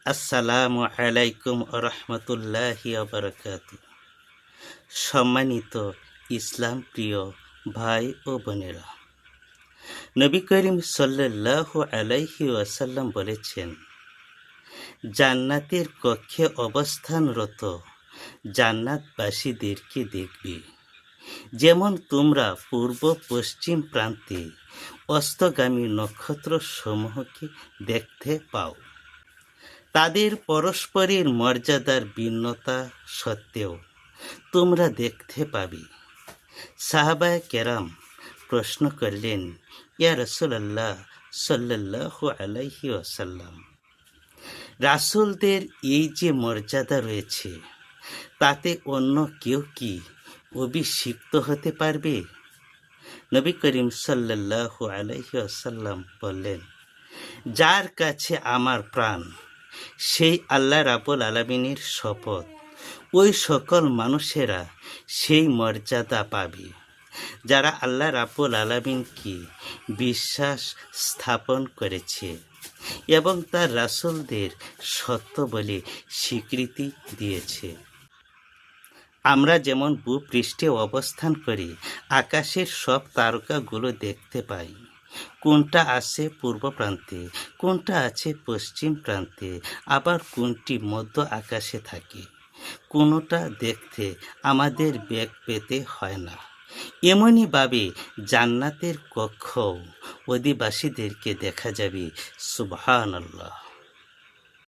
আসসালামু আলাইকুম রহমতুল্লাহি বারাকাতু। সম্মানিত ইসলাম প্রিয় ভাই ও বোনেরা, নবী করিম সাল্লাল্লাহু আলাইহি ওয়াসাল্লাম বলেছেন, জান্নাতের কক্ষে অবস্থানরত জান্নাতবাসীদেরকে দেখবে যেমন তোমরা পূর্ব পশ্চিম প্রান্তে অস্তগামী নক্ষত্র সমূহকে দেখতে পাও। তাদের পরস্পরের মর্যাদার ভিন্নতা সত্ত্বেও তোমরা দেখতে পাবে। সাহাবায়ে কেরাম প্রশ্ন করলেন, ইয়া রাসূলুল্লাহ সাল্লাল্লাহু আলাইহি ওয়াসাল্লাম, রাসূলদের এই যে মর্যাদা রয়েছে, তাতে অন্য কেউ কি অভিষিক্ত হতে পারবে? নবী করিম সাল্লাল্লাহু আলাইহি ওয়াসাল্লাম বললেন, যার কাছে আমার প্রাণ, সেই আল্লাহ রাব্বুল আলামিনের শপথ, ওই সকল মানুষেরা সেই মর্যাদা পাবে যারা আল্লাহ রাব্বুল আলামিনকে বিশ্বাস স্থাপন করেছে এবং তার রাসূলদের সত্য বলে স্বীকৃতি দিয়েছে। আমরা যেমন ভূপৃষ্ঠে অবস্থান করি আকাশের সব তারকাগুলো দেখতে পাই, কোনটা আছে পূর্ব প্রান্তে, কোনটা আছে পশ্চিম প্রান্তে, আবার কোনটি মধ্য আকাশে থাকে। কোনোটা দেখতে আমাদের বেগ পেতে হয় না। এমনইভাবে জান্নাতের কক্ষ অধিবাসীদেরকে দেখা যাবে। সুবহানাল্লাহ।